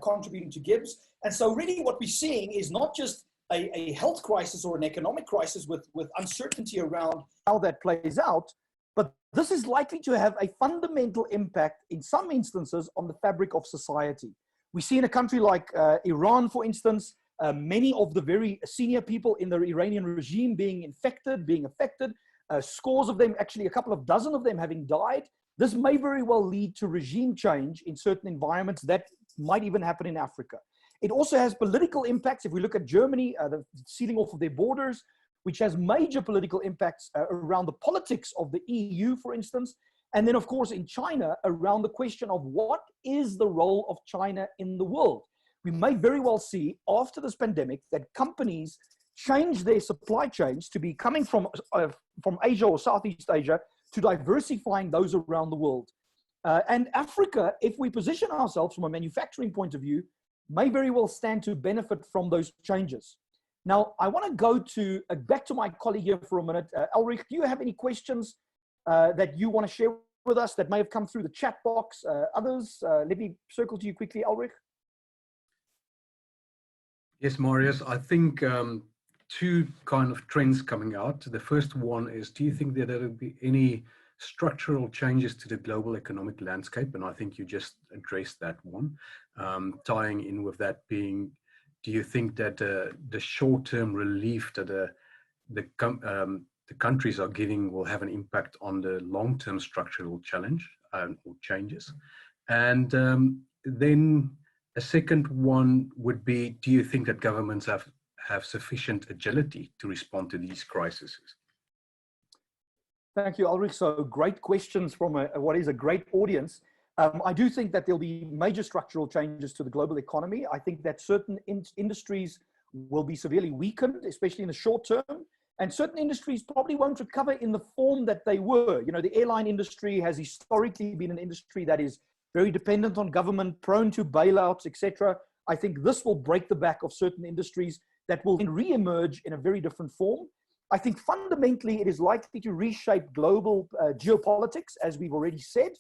contributing to GIBS. And so really what we're seeing is not just a health crisis or an economic crisis with uncertainty around how that plays out, but this is likely to have a fundamental impact in some instances on the fabric of society. We see in a country like Iran, for instance, many of the very senior people in the Iranian regime being affected, scores of them, actually a couple of dozen of them having died. This may very well lead to regime change in certain environments that might even happen in Africa. It also has political impacts. If we look at Germany, the sealing off of their borders, which has major political impacts around the politics of the EU, for instance. And then, of course, in China, around the question of what is the role of China in the world. We may very well see after this pandemic that companies change their supply chains to be coming from Asia or Southeast Asia to diversifying those around the world. And Africa, if we position ourselves from a manufacturing point of view, may very well stand to benefit from those changes. Now, I want to go to back to my colleague here for a minute. Ulrich, do you have any questions that you want to share with us that may have come through the chat box? Others, let me circle to you quickly, Ulrich. Yes, Marius, I think two kind of trends coming out. The first one is, do you think that there will be any structural changes to the global economic landscape? And I think you just addressed that one. Tying in with that being, do you think that the short-term relief that the countries are giving will have an impact on the long-term structural challenge or changes? And then a second one would be, do you think that governments have sufficient agility to respond to these crises? Thank you, Ulrich. So great questions from what is a great audience. I do think that there'll be major structural changes to the global economy. I think that certain industries will be severely weakened, especially in the short term, and certain industries probably won't recover in the form that they were. You know, the airline industry has historically been an industry that is very dependent on government, prone to bailouts, etc. I think this will break the back of certain industries that will then re-emerge in a very different form. I think fundamentally it is likely to reshape global geopolitics, as we've already said.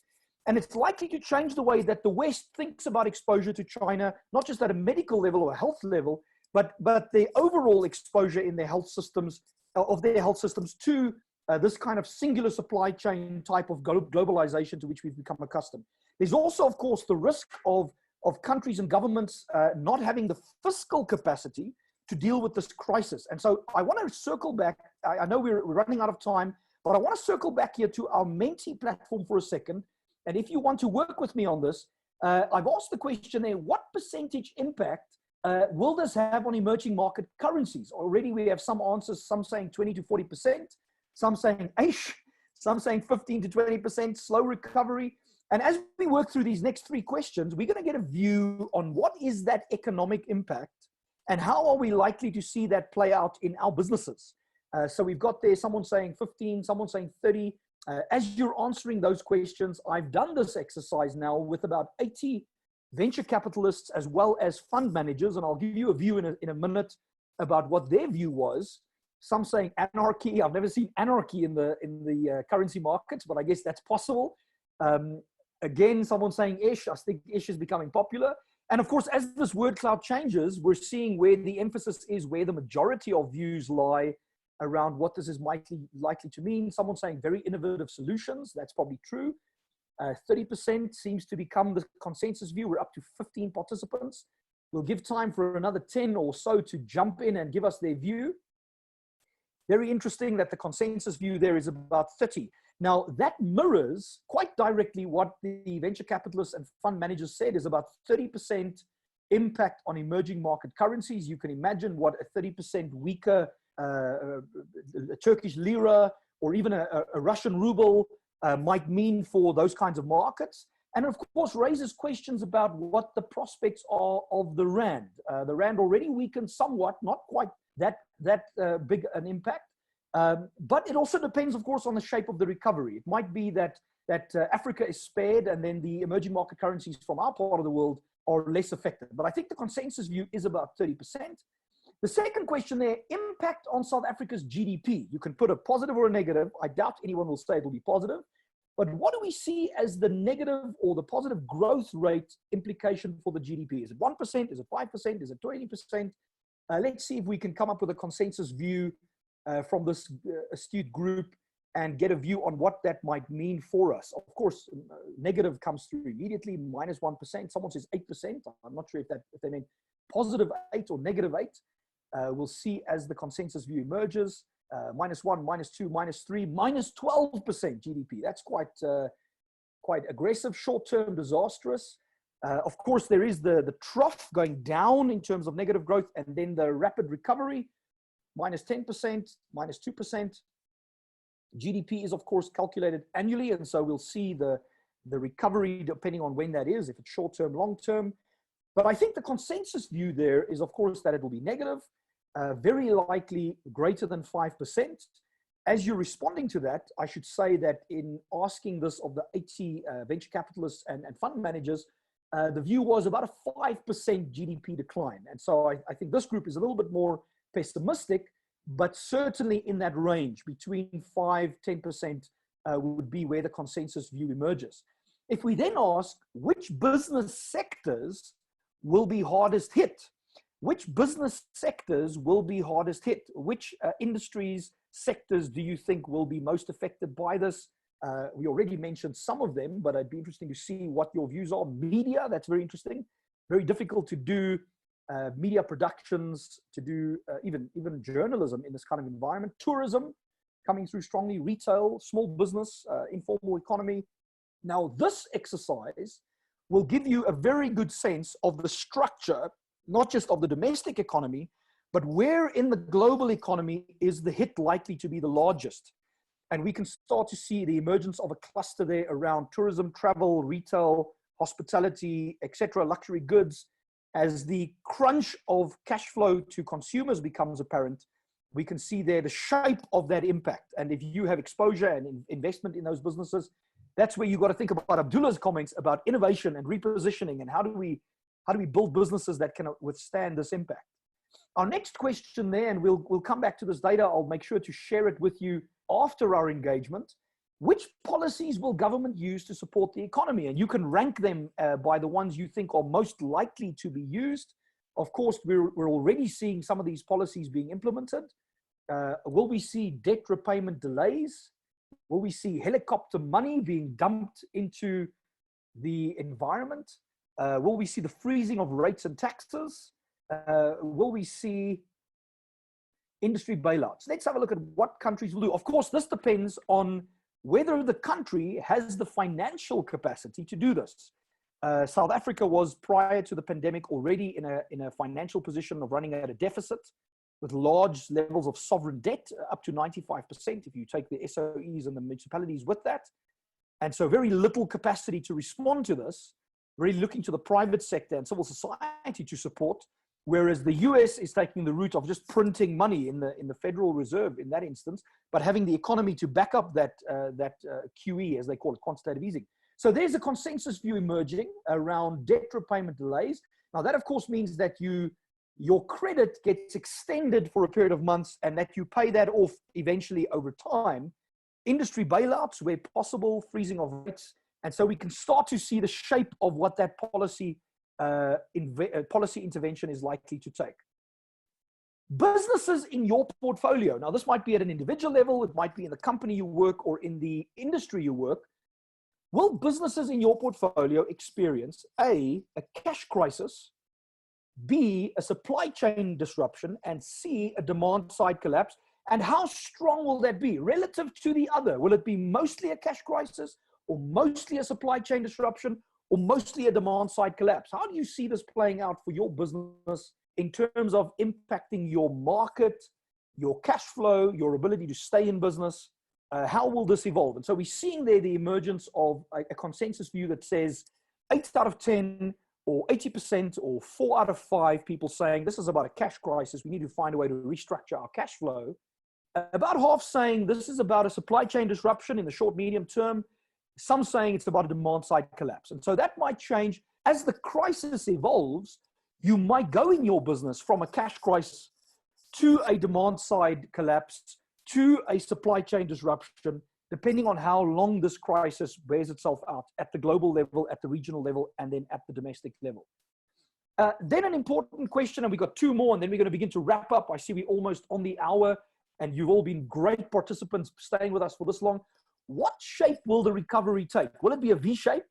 And it's likely to change the way that the West thinks about exposure to China, not just at a medical level or a health level, but the overall exposure in their health systems, to this kind of singular supply chain type of globalization to which we've become accustomed. There's also, of course, the risk of countries and governments not having the fiscal capacity to deal with this crisis. And so I want to circle back. I know we're running out of time, but I want to circle back here to our Menti platform for a second. And if you want to work with me on this, I've asked the question there, what percentage impact will this have on emerging market currencies? Already we have some answers, some saying 20 to 40%, some saying 8%, some saying 15 to 20%, slow recovery. And as we work through these next three questions, we're going to get a view on what is that economic impact and how are we likely to see that play out in our businesses. So we've got there someone saying 15, someone saying 30. As you're answering those questions, I've done this exercise now with about 80 venture capitalists as well as fund managers, and I'll give you a view in a minute about what their view was. Some saying anarchy. I've never seen anarchy in the currency markets, but I guess that's possible. Again, someone saying ish. I think ish is becoming popular. And of course, as this word cloud changes, we're seeing where the emphasis is, where the majority of views lie around what this is likely to mean. Someone saying very innovative solutions. That's probably true. 30% seems to become the consensus view. We're up to 15 participants. We'll give time for another 10 or so to jump in and give us their view. Very interesting that the consensus view there is about 30. Now, that mirrors quite directly what the venture capitalists and fund managers said is about 30% impact on emerging market currencies. You can imagine what a 30% weaker a Turkish lira or even a Russian ruble might mean for those kinds of markets. And of course, raises questions about what the prospects are of the Rand. The Rand already weakened somewhat, not quite that big an impact. But it also depends, of course, on the shape of the recovery. It might be that Africa is spared and then the emerging market currencies from our part of the world are less affected. But I think the consensus view is about 30%. The second question there, impact on South Africa's GDP. You can put a positive or a negative. I doubt anyone will say it will be positive. But what do we see as the negative or the positive growth rate implication for the GDP? Is it 1%? Is it 5%? Is it 20%? Let's see if we can come up with a consensus view from this astute group and get a view on what that might mean for us. Of course, negative comes through immediately, minus 1%. Someone says 8%. I'm not sure if they mean positive 8 or negative 8. We'll see as the consensus view emerges. Minus 1, minus 2, minus 3, minus 12% GDP. That's quite aggressive, short-term, disastrous. Of course, there is the trough going down in terms of negative growth, and then the rapid recovery, minus 10%, minus 2%. GDP is, of course, calculated annually, and so we'll see the recovery depending on when that is, if it's short-term, long-term. But I think the consensus view there is, of course, that it will be negative, very likely greater than 5%. As you're responding to that, I should say that in asking this of the 80 venture capitalists and fund managers, the view was about a 5% GDP decline. And so I think this group is a little bit more pessimistic, but certainly in that range, between 5–10% would be where the consensus view emerges. If we then ask which business sectors will be hardest hit, which business sectors will be hardest hit, which industries, sectors do you think will be most affected by this? We already mentioned some of them, but it'd be interesting to see what your views are. Media, that's very interesting. Very difficult to do media productions, to do even journalism in this kind of environment. Tourism coming through strongly, retail, small business, informal economy. Now, this exercise will give you a very good sense of the structure, not just of the domestic economy, but where in the global economy is the hit likely to be the largest. And we can start to see the emergence of a cluster there around tourism, travel, retail, hospitality, etc., luxury goods. As the crunch of cash flow to consumers becomes apparent, we can see there the shape of that impact. And if you have exposure and investment in those businesses, that's where you've got to think about Abdullah's comments about innovation and repositioning and how do we build businesses that can withstand this impact. Our next question there, and we'll come back to this data, I'll make sure to share it with you after our engagement. Which policies will government use to support the economy? And you can rank them by the ones you think are most likely to be used. Of course, we're already seeing some of these policies being implemented. Will we see debt repayment delays? Will we see helicopter money being dumped into the environment? Will we see the freezing of rates and taxes? Will we see industry bailouts? Let's have a look at what countries will do. Of course, this depends on whether the country has the financial capacity to do this. South Africa was, prior to the pandemic, already in a financial position of running at a deficit with large levels of sovereign debt, up to 95% if you take the SOEs and the municipalities with that. And so very little capacity to respond to this, really looking to the private sector and civil society to support, whereas the US is taking the route of just printing money in the Federal Reserve in that instance, but having the economy to back up that QE, as they call it, quantitative easing. So there's a consensus view emerging around debt repayment delays. Now that, of course, means that your credit gets extended for a period of months and that you pay that off eventually over time. Industry bailouts where possible, freezing of rates. And so we can start to see the shape of what that policy intervention is likely to take. Businesses in your portfolio. Now, this might be at an individual level. It might be in the company you work or in the industry you work. Will businesses in your portfolio experience A, a cash crisis, B, a supply chain disruption, and C, a demand side collapse? And how strong will that be relative to the other? Will it be mostly a cash crisis, or mostly a supply chain disruption, or mostly a demand side collapse? How do you see this playing out for your business in terms of impacting your market, your cash flow, your ability to stay in business? How will this evolve? And so we're seeing there the emergence of a consensus view that says 8 out of 10 or 80% or 4 out of 5 people saying this is about a cash crisis. We need to find a way to restructure our cash flow. About half saying this is about a supply chain disruption in the short, medium term. Some saying it's about a demand side collapse. And so that might change. As the crisis evolves, you might go in your business from a cash crisis to a demand side collapse to a supply chain disruption, depending on how long this crisis bears itself out at the global level, at the regional level, and then at the domestic level. Then an important question, and we've got two more, and then we're going to begin to wrap up. I see we're almost on the hour, and you've all been great participants staying with us for this long. What shape will the recovery take? Will it be a V-shaped?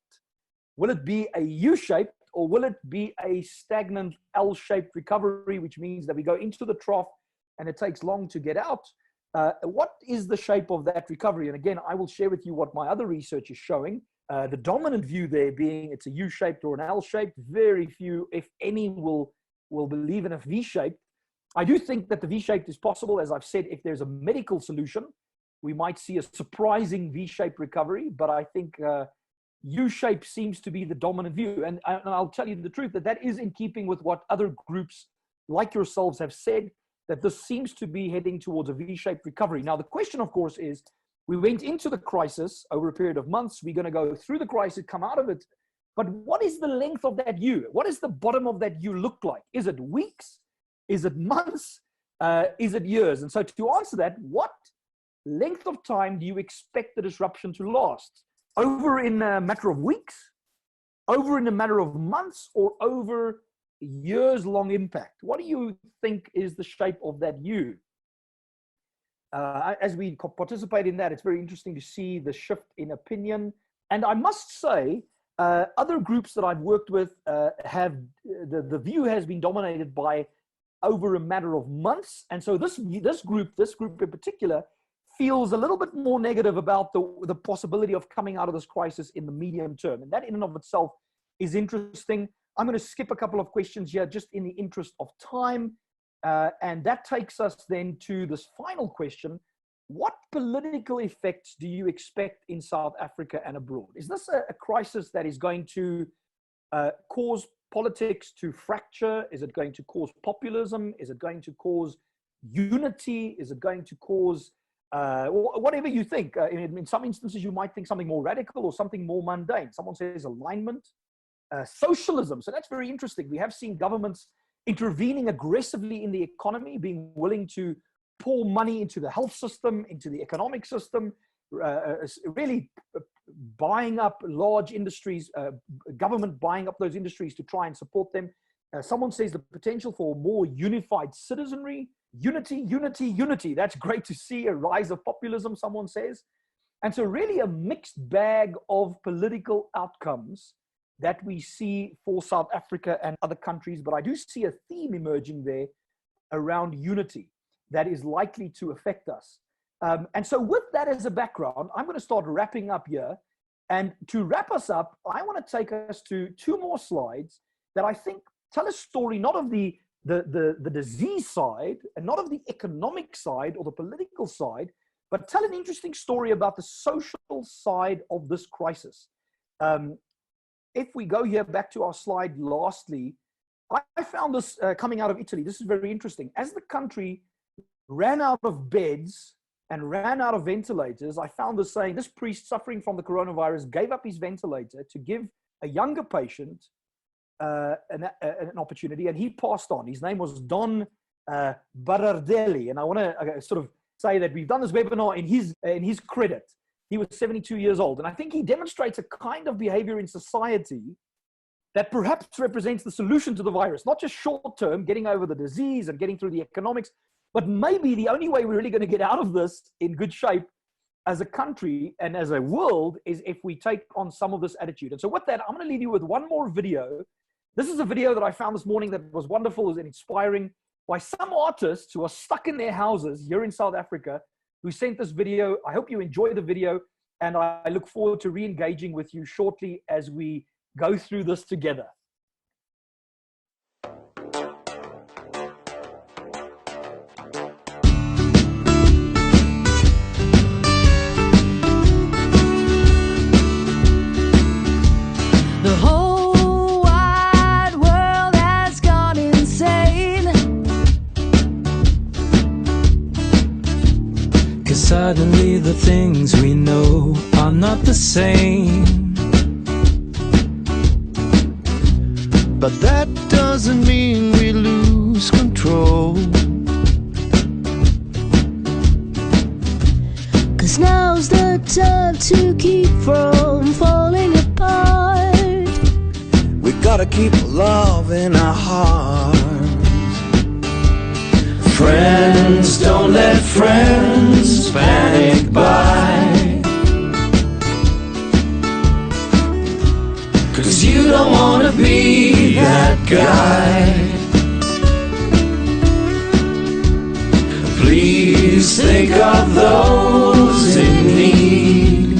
Will it be a U-shaped? Or will it be a stagnant L-shaped recovery, which means that we go into the trough and it takes long to get out? What is the shape of that recovery? And again, I will share with you what my other research is showing. The dominant view there being it's a U-shaped or an L-shaped. Very few, if any, will believe in a V-shaped. I do think that the V-shaped is possible. As I've said, if there's a medical solution, we might see a surprising V-shaped recovery, but I think U-shape seems to be the dominant view. And I'll tell you the truth, that is in keeping with what other groups like yourselves have said, that this seems to be heading towards a V-shaped recovery. Now, the question, of course, is we went into the crisis over a period of months. We're going to go through the crisis, come out of it. But what is the length of that U? What does the bottom of that U look like? Is it weeks? Is it months? Is it years? And so to answer that, what length of time do you expect the disruption to last? Over in a matter of weeks, over in a matter of months, or over years-long impact? What do you think is the shape of that U? As we participate in that, it's very interesting to see the shift in opinion. And I must say, other groups that I've worked with have, the view has been dominated by over a matter of months. And so this group in particular, feels a little bit more negative about the possibility of coming out of this crisis in the medium term. And that in and of itself is interesting. I'm going to skip a couple of questions here just in the interest of time. And that takes us then to this final question. What political effects do you expect in South Africa and abroad? Is this a crisis that is going to cause politics to fracture? Is it going to cause populism? Is it going to cause unity? Is it going to cause whatever you think? In some instances, you might think something more radical or something more mundane. Someone says alignment, socialism. So that's very interesting. We have seen governments intervening aggressively in the economy, being willing to pour money into the health system, into the economic system, really buying up large industries, government buying up those industries to try and support them. Someone says the potential for more unified citizenry, unity. That's great to see, a rise of populism, someone says. And so really a mixed bag of political outcomes that we see for South Africa and other countries. But I do see a theme emerging there around unity that is likely to affect us. And so with that as a background, I'm going to start wrapping up here. And to wrap us up, I want to take us to two more slides that I think tell a story not of the disease side and not of the economic side or the political side, but tell an interesting story about the social side of this crisis. If we go here back to our slide lastly, I found this coming out of Italy. This is very interesting. As the country ran out of beds and ran out of ventilators, I found this saying, this priest suffering from the coronavirus gave up his ventilator to give a younger patient an opportunity, and he passed on. His name was Don Barardelli, and I want to sort of say that we've done this webinar in his credit. He was 72 years old, and I think he demonstrates a kind of behavior in society that perhaps represents the solution to the virus, not just short-term, getting over the disease and getting through the economics, but maybe the only way we're really going to get out of this in good shape as a country and as a world is if we take on some of this attitude. And so with that, I'm going to leave you with one more video. This is a video that I found this morning that was wonderful and inspiring by some artists who are stuck in their houses here in South Africa who sent this video. I hope you enjoy the video, and I look forward to re-engaging with you shortly as we go through this together. The whole wide world has gone insane. but that doesn't mean we lose control. 'Cause now's the time to keep from falling apart. We gotta keep love in our hearts. Friends, don't let friends panic buy. 'Cause you don't wanna be that guy. Please think of those in need.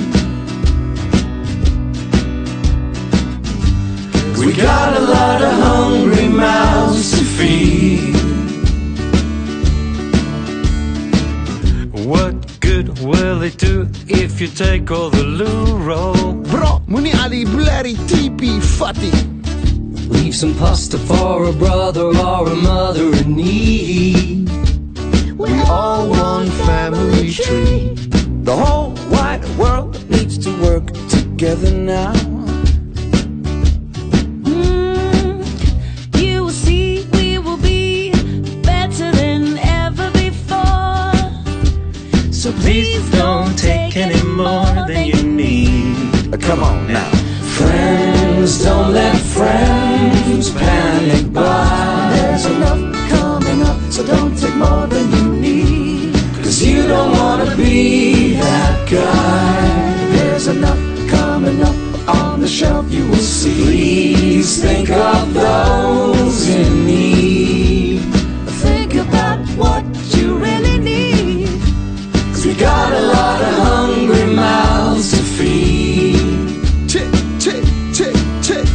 We got a lot of hungry mouths to feed. What good will it do if you take all the loo-roll? Bro, muni ali blurry TP fatty. Leave some pasta for a brother or a mother in need. We all want family tree. The whole wide world needs to work together now. You will see we will be better than ever before. So please don't take any more than you need. Come on now. Friends, don't let friends panic buy. There's enough coming up, so don't take more than you need. 'Cause you don't wanna be that guy. There's enough coming up on the shelf, you will see. Please think of those in need. Think about what you really need. 'Cause we got a lot of hungry mouths to feed. Check, check, check, check.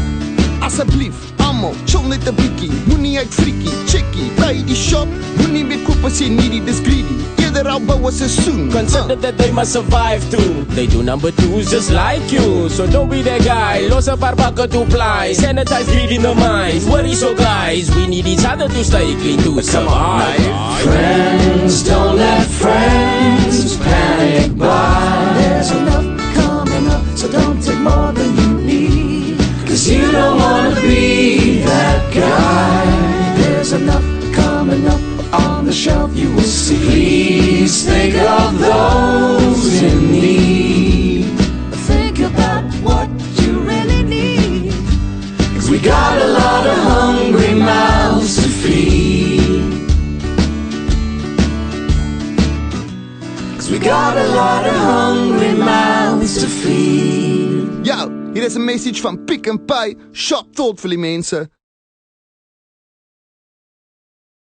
Asseblief, almal, chill net 'n bietjie. Moenie uit friekie, checkie. By die shop, moenie meer koop as jy nie, dis greedy. Eerder al bou 'n seisoen. Consider that they must survive too. They do number twos just like you. So don't be that guy. Los 'n paar bakke to fly. Sanitize, greed in the minds. Worry so guys, we need each other to stay clean to survive. Friends, don't let friends panic buy. There's enough coming up, so don't take more than you need. 'Cause you don't wanna be that guy. There's enough coming up on the shelf, you will see. Please think of those in need. Think about what you really need. 'Cause we got a lot of hungry mouths to feed. 'Cause we got a lot of hungry mouths to feed. Yo, hier is 'n message van Pick n Pay, shop tot vir die mense.